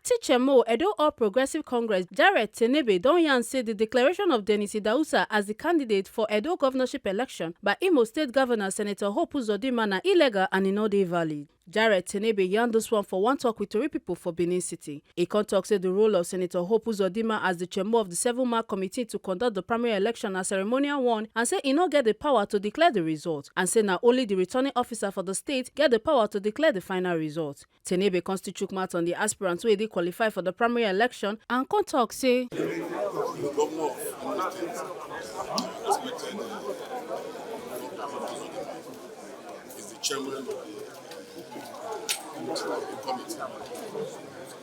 Acting Chairmo Edo All Progressive Congress Jarret Tenebe don yarn say the declaration of Dennis Idahosa as the candidate for Edo governorship election by Imo State Governor Senator Hope Uzodinma na illegal and e no dey valid. Jarret Tenebe yarn this one for one talk with tori pipo for Benin City. E con tok say the role of Senator Hope Uzodinma as the chairman of the 7-man committee to conduct the primary election na ceremonial one, and say e no get the power to declare the result, and say na only the returning officer for the state get the power to declare the final result. Tenebe con still chook mouth on the aspirants wey dey qualify for the primary election and con tok say The governor of Imo State is the chairman of the committee,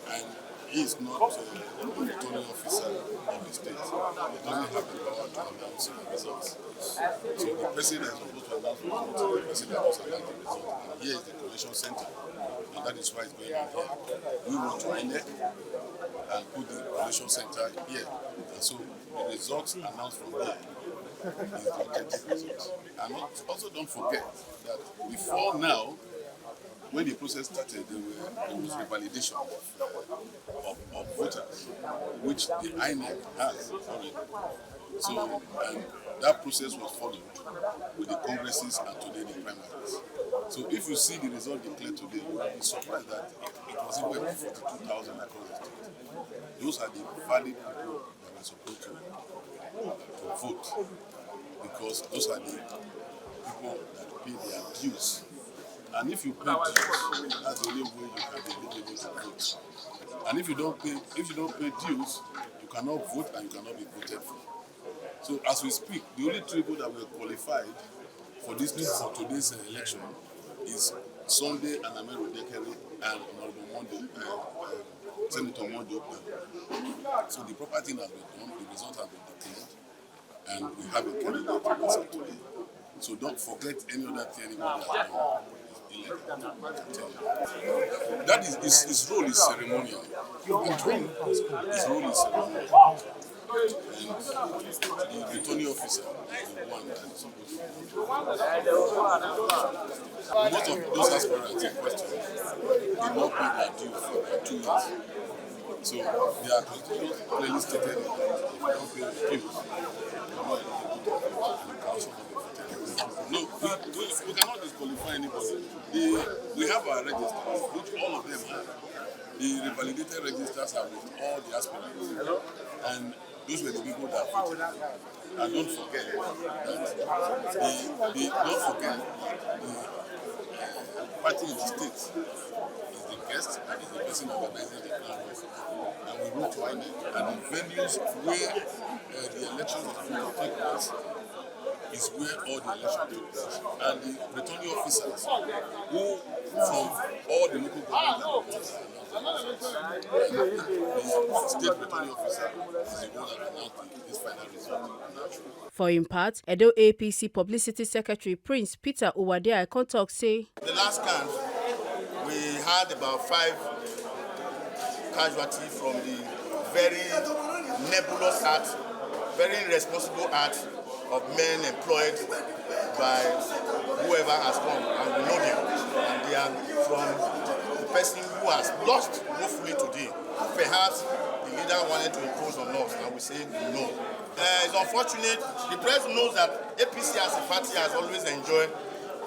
and he is not the returning officer of the state. He doesn't have the power to announce the results. So the president is supposed to announce the results, the president must announce the results. And here is the collation center, and that is why it's going on here. We want to INEC and put the collation center here. And so the results announced from here is the authentic results. And also don't forget that before now, when the process started, there was a validation of voters, which the INEC has already. So that process was followed with the congresses and today the primaries. So if you see the result declared today, you will be surprised that it was even 42,000 across the state. Those are the valid people that were supposed to vote, because those are the people that pay their dues. And if you pay dues, that's the only way you can be eligible to vote. And if you don't pay dues, you cannot vote and you cannot be voted for. So as we speak, the only two people that were qualified for today's election is Sunday and Amero Dekere and Honorable Senator Mondo. So the proper thing has been done, the result has been declared, and we have a candidate as of today. So don't forget any other thing anybody has done. That is his role is ceremonial. His role is ceremonial. And the returning officer is the one that is supposed to be. Most of those aspirants in question did not pay their due for 2 years. So they are constitutions clearly stated that if you don't pay the dues, you are not eligible to vote and you can also not be voted. No, we cannot disqualify anybody. We have our registers, which all of them have. The revalidated registers are with all the aspirants. And those were the people that voted. And don't forget that the party in the state is the guest and is the person organizing the ground. And we wrote to INEC, and the venues where the elections are going to take place is where all the elections took place. And the returning officers who from all the local governments the state returning officer is the one that announced this final result. For im part, Edo APC Publicity Secretary Prince Peter Uwade con tok say the last count, we had about 5 casualties from the very nebulous act, very irresponsible act of men employed by whoever has come, and we know them. And they are from the person who has lost woefully today. Perhaps the leader wanted to impose on us, and we say no. It's unfortunate. The press knows that APC as a party has always enjoyed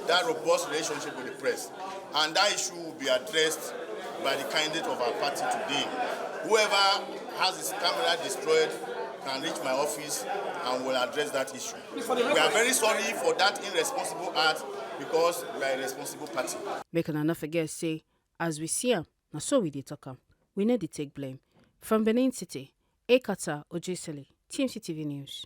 that robust relationship with the press, and that issue will be addressed by the candidate of our party today. Whoever has his camera destroyed can reach my office and will address that issue. We are very sorry for that irresponsible act, because we are a responsible party. Make una no forget say, as we see am, na so we dey talk am. We no dey take blame. From Benin City, Ekata Ojesele, TMC TV News.